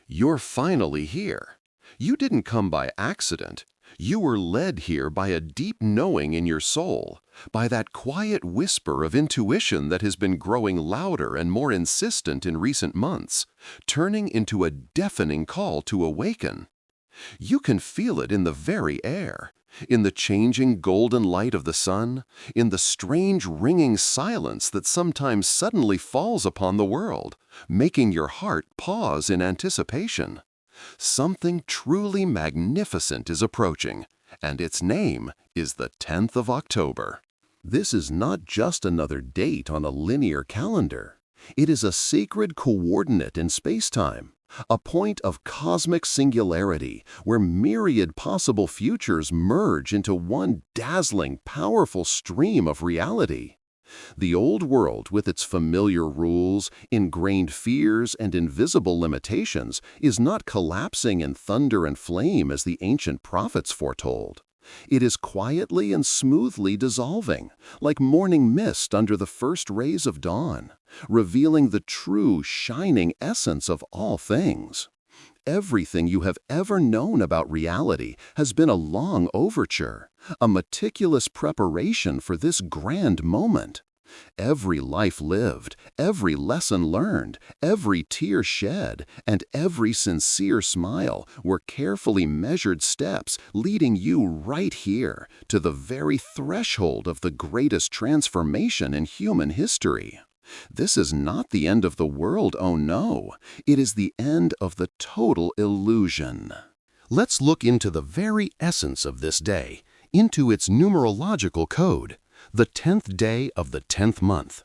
You're finally here. You didn't come by accident. You were led here by a deep knowing in your soul, by that quiet whisper of intuition that has been growing louder and more insistent in recent months, turning into a deafening call to awaken. You can feel it in the very air, in the changing golden light of the sun, in the strange ringing silence that sometimes suddenly falls upon the world, making your heart pause in anticipation. Something truly magnificent is approaching, and its name is the 10th of October. This is not just another date on a linear calendar. It is a sacred coordinate in space-time, a point of cosmic singularity where myriad possible futures merge into one dazzling, powerful stream of reality. The old world, with its familiar rules, ingrained fears, and invisible limitations, is not collapsing in thunder and flame as the ancient prophets foretold. It is quietly and smoothly dissolving, like morning mist under the first rays of dawn, revealing the true, shining essence of all things. Everything you have ever known about reality has been a long overture, a meticulous preparation for this grand moment. Every life lived, every lesson learned, every tear shed, and every sincere smile were carefully measured steps leading you right here to the very threshold of the greatest transformation in human history. This is not the end of the world, oh no. It is the end of the total illusion. Let's look into the very essence of this day, into its numerological code, the 10th day of the 10th month.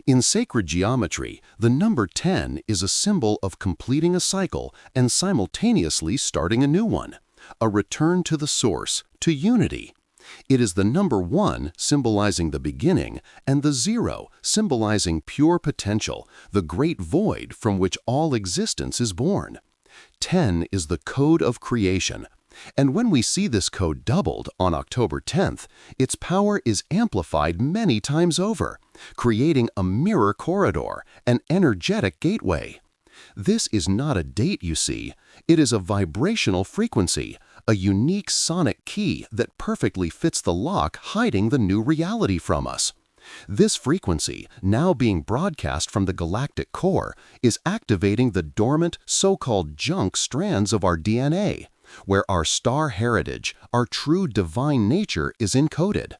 In sacred geometry, the number 10 is a symbol of completing a cycle and simultaneously starting a new one, a return to the source, to unity. It is the number 1 symbolizing the beginning and the 0 symbolizing pure potential, the great void from which all existence is born. 10 is the code of creation, and when we see this code doubled on October 10th, its power is amplified many times over, creating a mirror corridor, an energetic gateway. This is not a date, you see. It is a vibrational frequency, a unique sonic key that perfectly fits the lock hiding the new reality from us. This frequency, now being broadcast from the galactic core, is activating the dormant, so-called junk strands of our DNA, where our star heritage, our true divine nature, is encoded.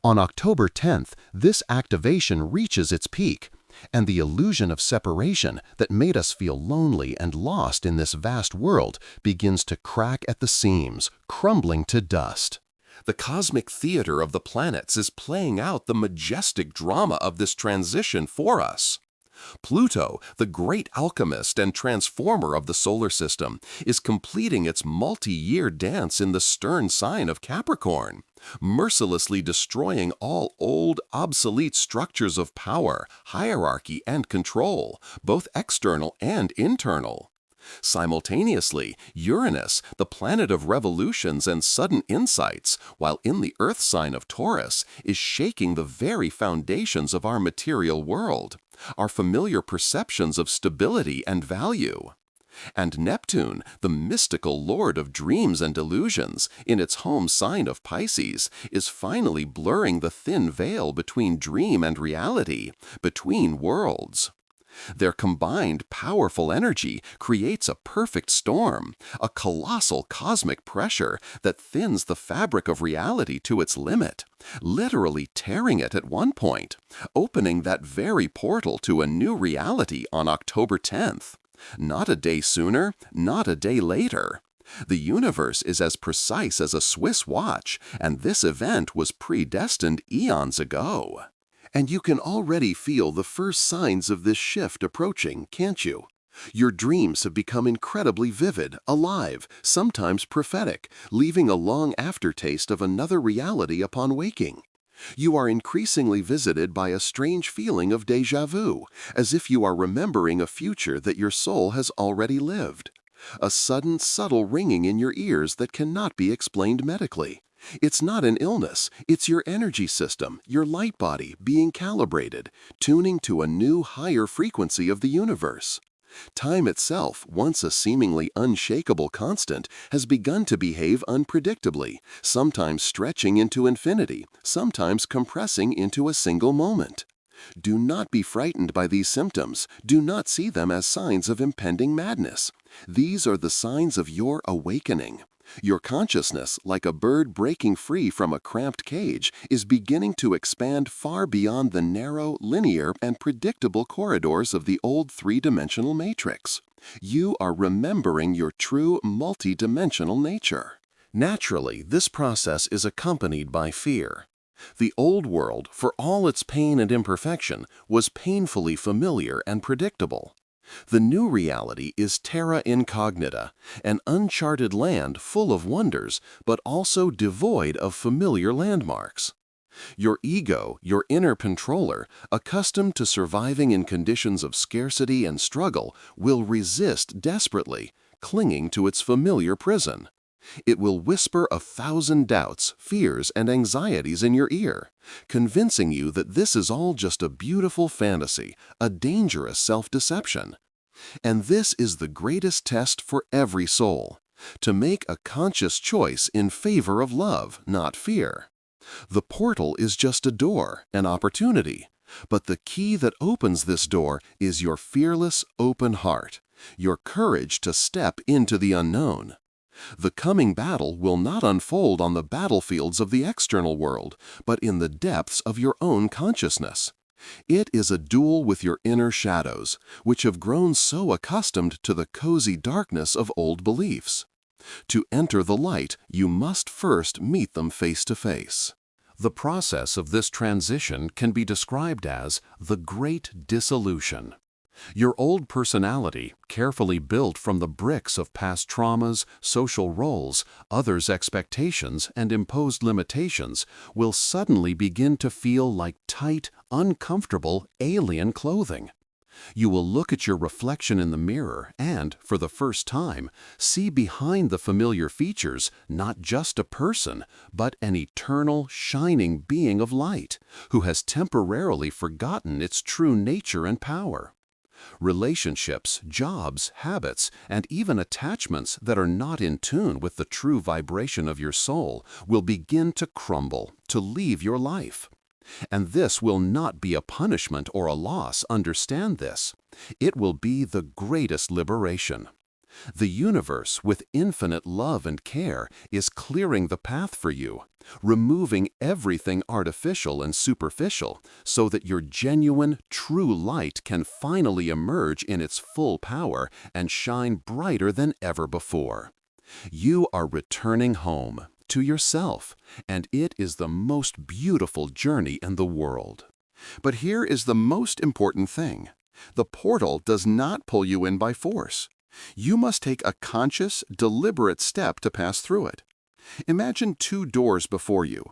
On October 10th, this activation reaches its peak, and the illusion of separation that made us feel lonely and lost in this vast world begins to crack at the seams, crumbling to dust. The cosmic theater of the planets is playing out the majestic drama of this transition for us. Pluto, the great alchemist and transformer of the solar system, is completing its multi-year dance in the stern sign of Capricorn, mercilessly destroying all old, obsolete structures of power, hierarchy, and control, both external and internal. Simultaneously, Uranus, the planet of revolutions and sudden insights, while in the earth sign of Taurus, is shaking the very foundations of our material world, our familiar perceptions of stability and value. And Neptune, the mystical lord of dreams and illusions, in its home sign of Pisces, is finally blurring the thin veil between dream and reality, between worlds. Their combined powerful energy creates a perfect storm, a colossal cosmic pressure that thins the fabric of reality to its limit, literally tearing it at one point, opening that very portal to a new reality on October 10th. Not a day sooner, not a day later. The universe is as precise as a Swiss watch, and this event was predestined eons ago. And you can already feel the first signs of this shift approaching, can't you? Your dreams have become incredibly vivid, alive, sometimes prophetic, leaving a long aftertaste of another reality upon waking. You are increasingly visited by a strange feeling of déjà vu, as if you are remembering a future that your soul has already lived. A sudden, subtle ringing in your ears that cannot be explained medically. It's not an illness, it's your energy system, your light body, being calibrated, tuning to a new, higher frequency of the universe. Time itself, once a seemingly unshakable constant, has begun to behave unpredictably, sometimes stretching into infinity, sometimes compressing into a single moment. Do not be frightened by these symptoms. Do not see them as signs of impending madness. These are the signs of your awakening. Your consciousness, like a bird breaking free from a cramped cage, is beginning to expand far beyond the narrow, linear, and predictable corridors of the old three-dimensional matrix. You are remembering your true multi-dimensional nature. Naturally, this process is accompanied by fear. The old world, for all its pain and imperfection, was painfully familiar and predictable. The new reality is terra incognita, an uncharted land full of wonders, but also devoid of familiar landmarks. Your ego, your inner controller, accustomed to surviving in conditions of scarcity and struggle, will resist desperately, clinging to its familiar prison. It will whisper 1,000 doubts, fears, and anxieties in your ear, convincing you that this is all just a beautiful fantasy, a dangerous self-deception. And this is the greatest test for every soul, to make a conscious choice in favor of love, not fear. The portal is just a door, an opportunity, but the key that opens this door is your fearless, open heart, your courage to step into the unknown. The coming battle will not unfold on the battlefields of the external world, but in the depths of your own consciousness. It is a duel with your inner shadows, which have grown so accustomed to the cozy darkness of old beliefs. To enter the light, you must first meet them face to face. The process of this transition can be described as the Great Dissolution. Your old personality, carefully built from the bricks of past traumas, social roles, others' expectations, and imposed limitations, will suddenly begin to feel like tight, uncomfortable, alien clothing. You will look at your reflection in the mirror and, for the first time, see behind the familiar features not just a person, but an eternal, shining being of light, who has temporarily forgotten its true nature and power. Relationships, jobs, habits, and even attachments that are not in tune with the true vibration of your soul will begin to crumble, to leave your life. And this will not be a punishment or a loss, understand this. It will be the greatest liberation. The universe, with infinite love and care, is clearing the path for you, removing everything artificial and superficial so that your genuine, true light can finally emerge in its full power and shine brighter than ever before. You are returning home, to yourself, and it is the most beautiful journey in the world. But here is the most important thing. The portal does not pull you in by force. You must take a conscious, deliberate step to pass through it. Imagine two doors before you.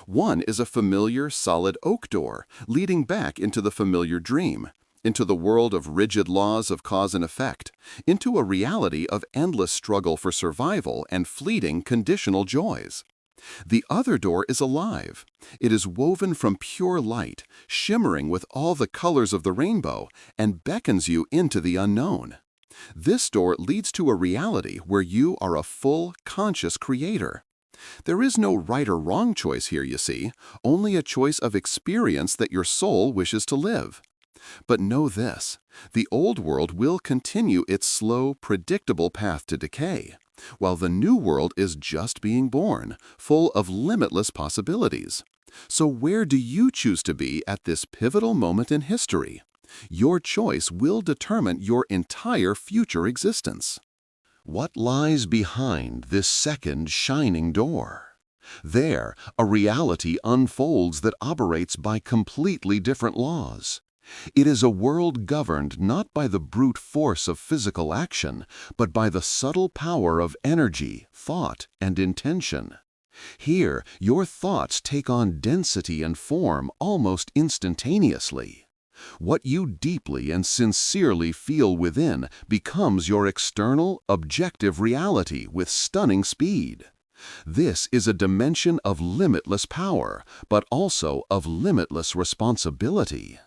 One is a familiar, solid oak door, leading back into the familiar dream, into the world of rigid laws of cause and effect, into a reality of endless struggle for survival and fleeting conditional joys. The other door is alive. It is woven from pure light, shimmering with all the colors of the rainbow, and beckons you into the unknown. This door leads to a reality where you are a full, conscious creator. There is no right or wrong choice here, you see, only a choice of experience that your soul wishes to live. But know this, the old world will continue its slow, predictable path to decay, while the new world is just being born, full of limitless possibilities. So where do you choose to be at this pivotal moment in history? Your choice will determine your entire future existence. What lies behind this second shining door? There, a reality unfolds that operates by completely different laws. It is a world governed not by the brute force of physical action, but by the subtle power of energy, thought, and intention. Here, your thoughts take on density and form almost instantaneously. What you deeply and sincerely feel within becomes your external, objective reality with stunning speed. This is a dimension of limitless power, but also of limitless responsibility.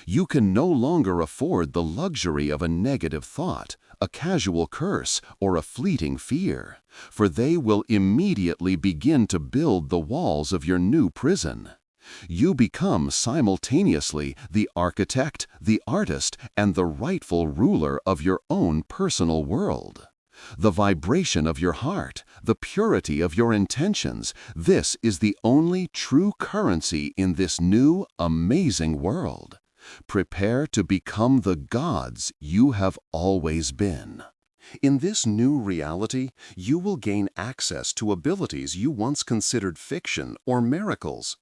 You can no longer afford the luxury of a negative thought, a casual curse, or a fleeting fear, for they will immediately begin to build the walls of your new prison. You become simultaneously the architect, the artist, and the rightful ruler of your own personal world. The vibration of your heart, the purity of your intentions, this is the only true currency in this new, amazing world. Prepare to become the gods you have always been. In this new reality, you will gain access to abilities you once considered fiction or miracles.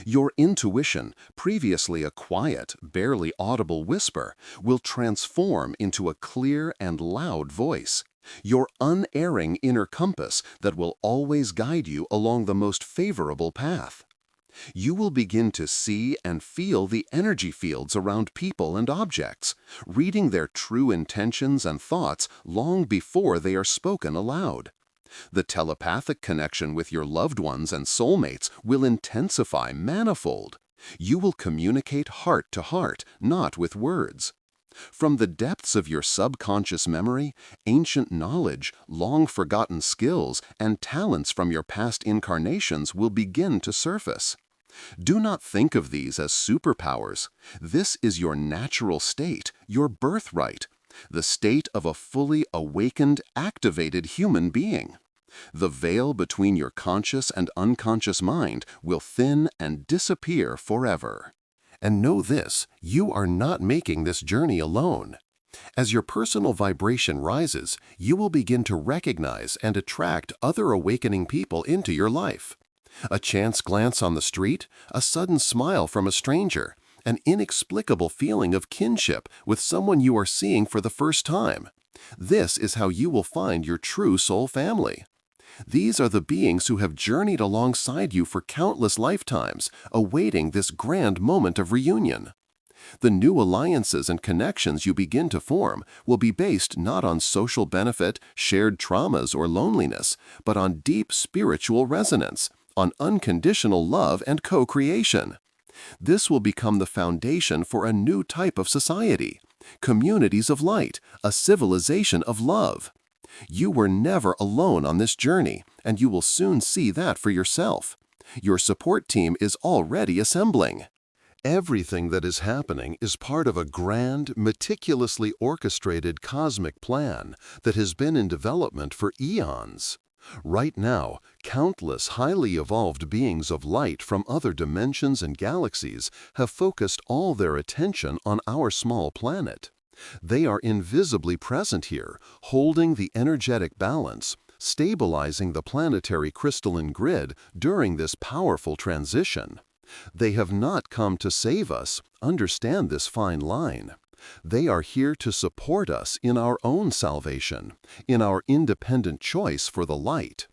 Your intuition, previously a quiet, barely audible whisper, will transform into a clear and loud voice. Your unerring inner compass that will always guide you along the most favorable path. You will begin to see and feel the energy fields around people and objects, reading their true intentions and thoughts long before they are spoken aloud. The telepathic connection with your loved ones and soulmates will intensify manifold. You will communicate heart to heart, not with words. From the depths of your subconscious memory, ancient knowledge, long-forgotten skills, and talents from your past incarnations will begin to surface. Do not think of these as superpowers. This is your natural state, your birthright, the state of a fully awakened, activated human being. The veil between your conscious and unconscious mind will thin and disappear forever. And know this, you are not making this journey alone. As your personal vibration rises, you will begin to recognize and attract other awakening people into your life. A chance glance on the street, a sudden smile from a stranger, an inexplicable feeling of kinship with someone you are seeing for the first time. This is how you will find your true soul family. These are the beings who have journeyed alongside you for countless lifetimes, awaiting this grand moment of reunion. The new alliances and connections you begin to form will be based not on social benefit, shared traumas, or loneliness, but on deep spiritual resonance, on unconditional love and co-creation. This will become the foundation for a new type of society, communities of light, a civilization of love. You were never alone on this journey, and you will soon see that for yourself. Your support team is already assembling. Everything that is happening is part of a grand, meticulously orchestrated cosmic plan that has been in development for eons. Right now, countless highly evolved beings of light from other dimensions and galaxies have focused all their attention on our small planet. They are invisibly present here, holding the energetic balance, stabilizing the planetary crystalline grid during this powerful transition. They have not come to save us, understand this fine line. They are here to support us in our own salvation, in our independent choice for the light.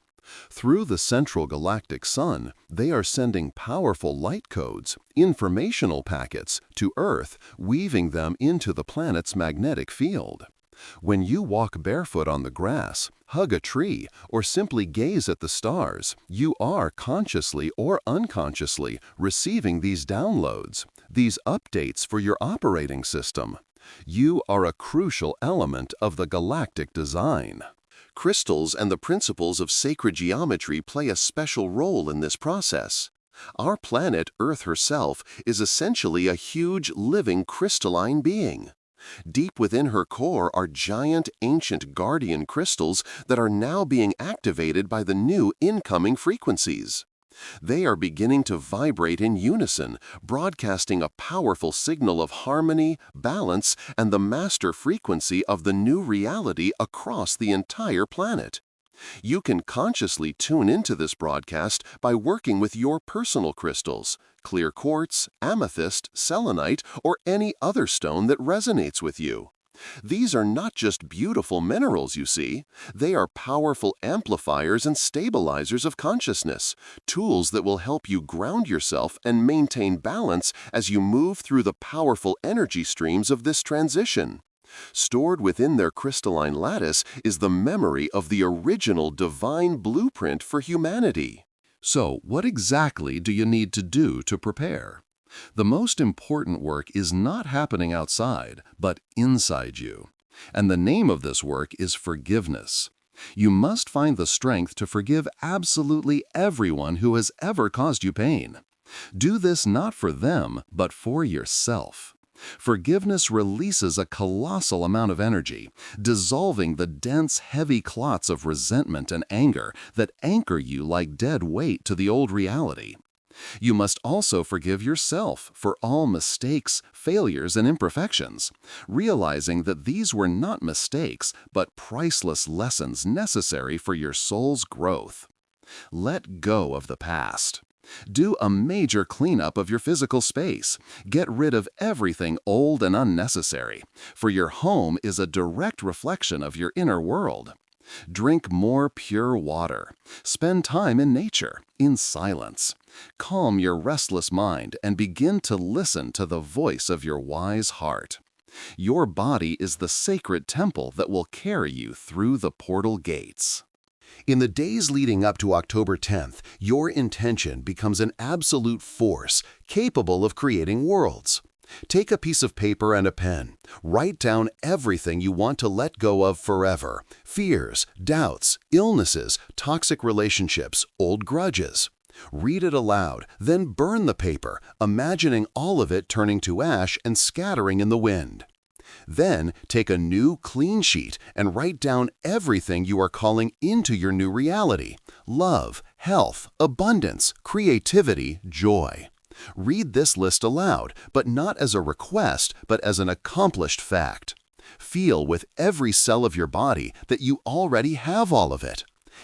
Through the central galactic sun, they are sending powerful light codes, informational packets, to Earth, weaving them into the planet's magnetic field. When you walk barefoot on the grass, hug a tree, or simply gaze at the stars, you are consciously or unconsciously receiving these downloads, these updates for your operating system. You are a crucial element of the galactic design. Crystals and the principles of sacred geometry play a special role in this process. Our planet, Earth herself, is essentially a huge, living, crystalline being. Deep within her core are giant, ancient guardian crystals that are now being activated by the new incoming frequencies. They are beginning to vibrate in unison, broadcasting a powerful signal of harmony, balance, and the master frequency of the new reality across the entire planet. You can consciously tune into this broadcast by working with your personal crystals, clear quartz, amethyst, selenite, or any other stone that resonates with you. These are not just beautiful minerals, you see. They are powerful amplifiers and stabilizers of consciousness, tools that will help you ground yourself and maintain balance as you move through the powerful energy streams of this transition. Stored within their crystalline lattice is the memory of the original divine blueprint for humanity. So, what exactly do you need to do to prepare? The most important work is not happening outside, but inside you. And the name of this work is forgiveness. You must find the strength to forgive absolutely everyone who has ever caused you pain. Do this not for them, but for yourself. Forgiveness releases a colossal amount of energy, dissolving the dense, heavy clots of resentment and anger that anchor you like dead weight to the old reality. You must also forgive yourself for all mistakes, failures, and imperfections, realizing that these were not mistakes, but priceless lessons necessary for your soul's growth. Let go of the past. Do a major cleanup of your physical space. Get rid of everything old and unnecessary, for your home is a direct reflection of your inner world. Drink more pure water. Spend time in nature, in silence. Calm your restless mind and begin to listen to the voice of your wise heart. Your body is the sacred temple that will carry you through the portal gates. In the days leading up to October 10th, your intention becomes an absolute force capable of creating worlds. Take a piece of paper and a pen. Write down everything you want to let go of forever: fears, doubts, illnesses, toxic relationships, old grudges. Read it aloud, then burn the paper, imagining all of it turning to ash and scattering in the wind. Then take a new, clean sheet and write down everything you are calling into your new reality: love, health, abundance, creativity, joy. Read this list aloud, but not as a request, but as an accomplished fact. Feel with every cell of your body that you already have all of it.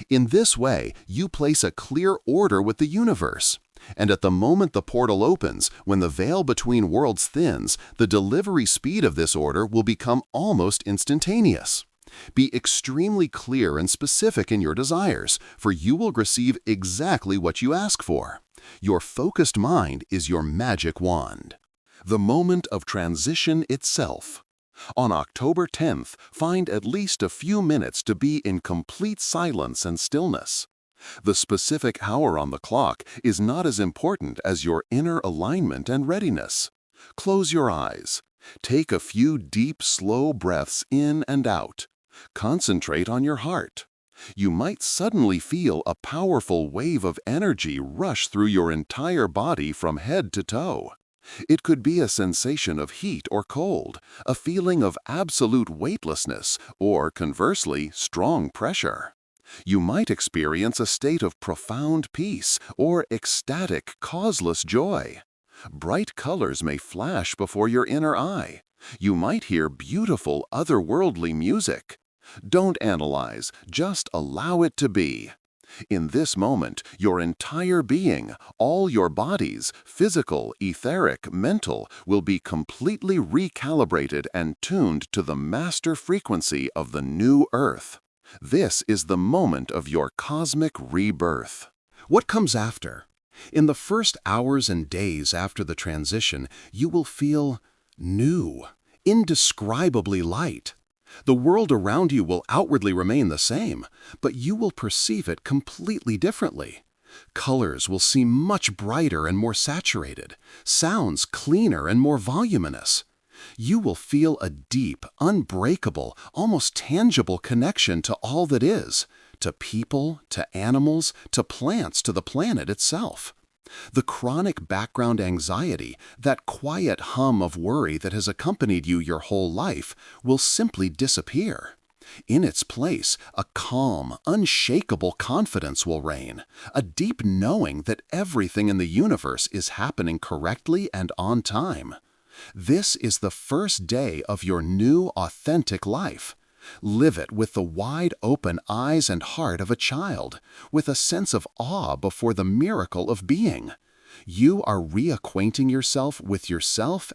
In this way, you place a clear order with the universe. And at the moment the portal opens, when the veil between worlds thins, the delivery speed of this order will become almost instantaneous. Be extremely clear and specific in your desires, for you will receive exactly what you ask for. Your focused mind is your magic wand. The moment of transition itself. On October 10th, find at least a few minutes to be in complete silence and stillness. The specific hour on the clock is not as important as your inner alignment and readiness. Close your eyes. Take a few deep, slow breaths in and out. Concentrate on your heart. You might suddenly feel a powerful wave of energy rush through your entire body from head to toe. It could be a sensation of heat or cold, a feeling of absolute weightlessness, or conversely, strong pressure. You might experience a state of profound peace or ecstatic, causeless joy. Bright colors may flash before your inner eye. You might hear beautiful, otherworldly music. Don't analyze, just allow it to be. In this moment, your entire being, all your bodies, physical, etheric, mental, will be completely recalibrated and tuned to the master frequency of the new Earth. This is the moment of your cosmic rebirth. What comes after? In the first hours and days after the transition, you will feel new, indescribably light. The world around you will outwardly remain the same, but you will perceive it completely differently. Colors will seem much brighter and more saturated, sounds cleaner and more voluminous. You will feel a deep, unbreakable, almost tangible connection to all that is, to people, to animals, to plants, to the planet itself. The chronic background anxiety, that quiet hum of worry that has accompanied you your whole life, will simply disappear. In its place, a calm, unshakable confidence will reign, a deep knowing that everything in the universe is happening correctly and on time. This is the first day of your new, authentic life. Live it with the wide-open eyes and heart of a child, with a sense of awe before the miracle of being. You are reacquainting yourself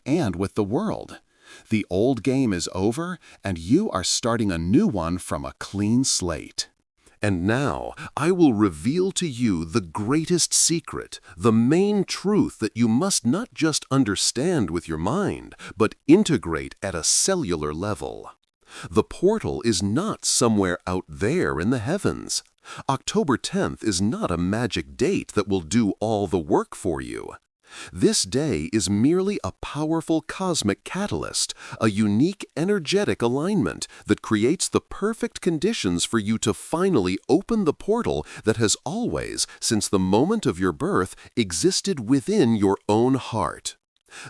and with the world. The old game is over, and you are starting a new one from a clean slate. And now, I will reveal to you the greatest secret, the main truth that you must not just understand with your mind, but integrate at a cellular level. The portal is not somewhere out there in the heavens. October 10th is not a magic date that will do all the work for you. This day is merely a powerful cosmic catalyst, a unique energetic alignment that creates the perfect conditions for you to finally open the portal that has always, since the moment of your birth, existed within your own heart.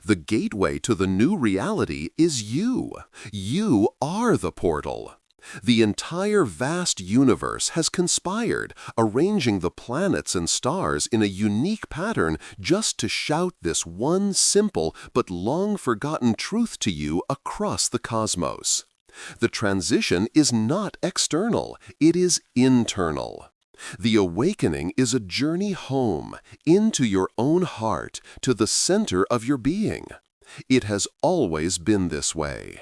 The gateway to the new reality is you. You are the portal. The entire vast universe has conspired, arranging the planets and stars in a unique pattern just to shout this one simple but long-forgotten truth to you across the cosmos. The transition is not external, it is internal. The awakening is a journey home, into your own heart, to the center of your being. It has always been this way.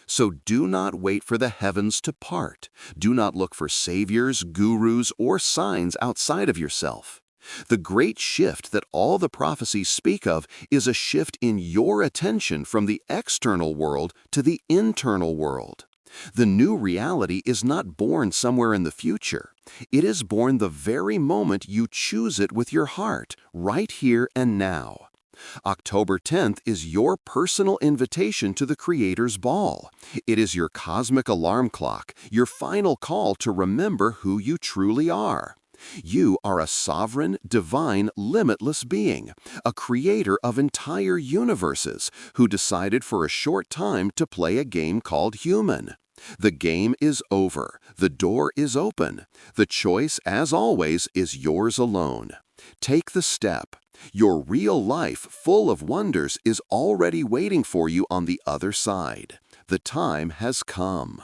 So do not wait for the heavens to part. Do not look for saviors, gurus, or signs outside of yourself. The great shift that all the prophecies speak of is a shift in your attention from the external world to the internal world. The new reality is not born somewhere in the future. It is born the very moment you choose it with your heart, right here and now. October 10th is your personal invitation to the Creator's Ball. It is your cosmic alarm clock, your final call to remember who you truly are. You are a sovereign, divine, limitless being, a creator of entire universes who decided for a short time to play a game called human. The game is over. The door is open. The choice, as always, is yours alone. Take the step. Your real life, full of wonders, is already waiting for you on the other side. The time has come.